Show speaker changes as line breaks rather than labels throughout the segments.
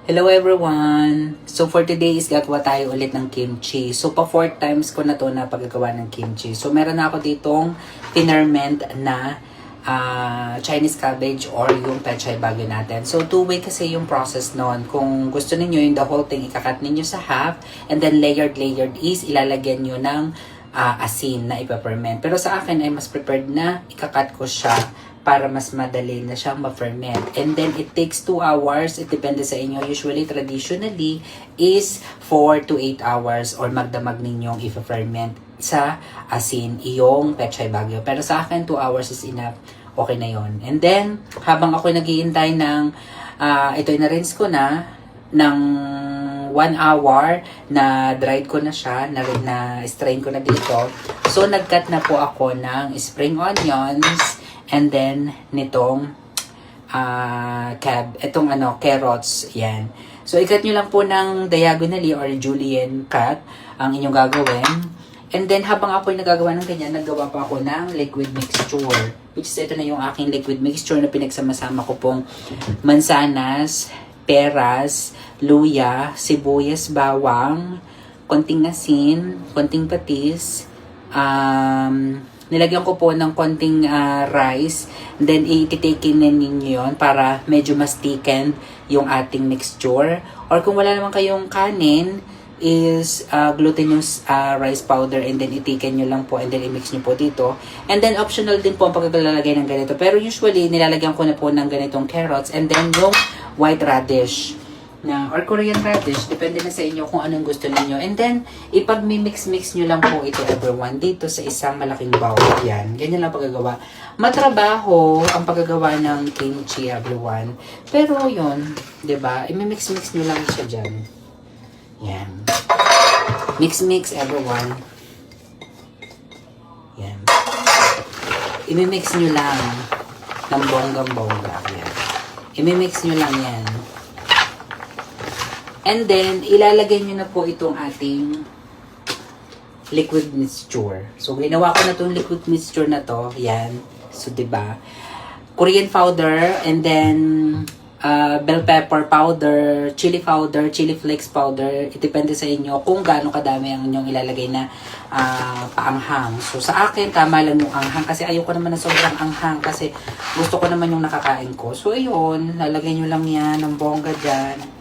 Hello everyone! So for today is gagawa tayo ulit ng kimchi. So pa 4 times ko na to na paggagawa ng kimchi. So meron na ako ditong pinerment na Chinese cabbage or yung pechay bagyo natin. So 2-way kasi yung process nun. Kung gusto niyo yung the whole thing, ikakat ninyo sa half and then layered is ilalagyan nyo ng asin na ipaperment. Pero sa akin ay mas prepared na ikakat ko siya para mas madali na siyang ma-ferment. And then, it takes 2 hours. It depende sa inyo. Usually, traditionally, is 4 to 8 hours or magdamag ninyong i-ferment sa asin, iyong pechay bagyo. Pero sa akin, 2 hours is enough. Okay na yon. And then, habang ako naghihintay ng, ito na-rinse ko na, ng 1 hour na dried ko na siya, na strain ko na dito. So, nag-cut na po ako ng spring onions, and then, nitong carrots. Yan. So, ikat nyo lang po ng diagonally or julienne cut ang inyong gagawin. And then, habang ako nagagawa ng ganyan, naggawa pa ako ng liquid mixture. Which is, ito na yung aking liquid mixture na pinagsama-sama ko pong mansanas, peras, luya, sibuyas, bawang, konting asin, konting patis, nilagyan ko po ng konting rice. Then, ititakin ninyo yun para medyo mas thickened yung ating mixture. Or kung wala naman kayong kanin, is glutinous rice powder and then itiken nyo lang po and then i-mix nyo po dito. And then, optional din po ang pagkakalagay ng ganito. Pero usually, nilalagyan ko na po ng ganitong carrots and then yung white radish or Korean radish, depende na sa inyo kung anong gusto niyo. And then, ipag-mix nyo lang po ito everyone dito sa isang malaking bowl. Yan, ganyan lang paggagawa. Matrabaho ang paggagawa ng kimchi everyone. Pero yun, 'di ba? I-mix nyo lang siya diyan. Yan. Mix everyone. Yan. I-mix nyo lang ng bonggang-bongga. Yan. I-mix nyo lang yan. And then, ilalagay nyo na po itong ating liquid mixture. So, ginawa ko na itong liquid mixture na to. Yan. So, diba? Korean powder, and then, bell pepper powder, chili flakes powder. Depende sa inyo kung gaano kadami ang inyong ilalagay na paanghang. So, sa akin, tama lang yung anghang. Kasi ayoko naman na sobrang anghang. Kasi gusto ko naman yung nakakain ko. So, ayun. Lalagay nyo lang yan ng bongga dyan.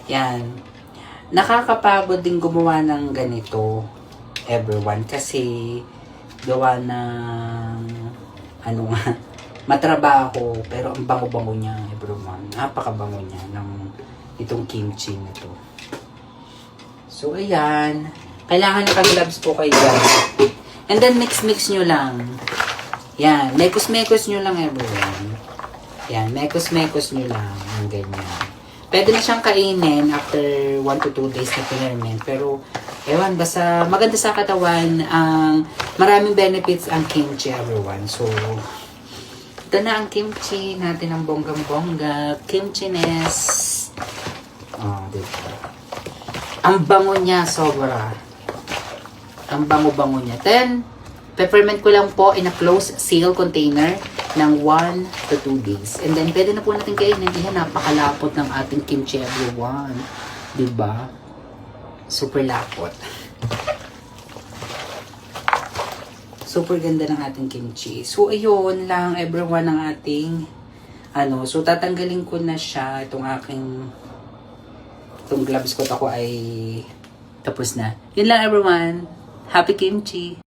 Yan. Nakakapagod din gumawa ng ganito, everyone. Kasi, gawa ng, matrabaho. Pero ang bango-bango niya, everyone. Napakabango niya ng itong kimchi na to. So, ayan. Kailangan naka-gloves po kayo guys. And then, mix nyo lang. Yan. Mekos nyo lang, everyone. Yan. Mekos nyo lang. Ang ganyan. Pwede na siyang kainin after 1 to 2 days na pinerment. Pero, ewan, basta maganda sa katawan. Maraming benefits ang kimchi, everyone. So, ito na ang kimchi natin ang bonggang-bongga. Kimchi-ness. Oh, diba? Ang bango niya, sobra. Ang bango-bango niya. Then, peppermint ko lang po in a closed seal container ng 1 to 2 days. And then, pwede na po natin kainin. Yan, napakalapot ng ating kimchi, everyone. Diba? Super lapot. Super ganda ng ating kimchi. So, ayun lang, everyone, ng ating, so, tatanggalin ko na siya. Itong gloves ko, ako ay tapos na. Yun lang, everyone. Happy kimchi!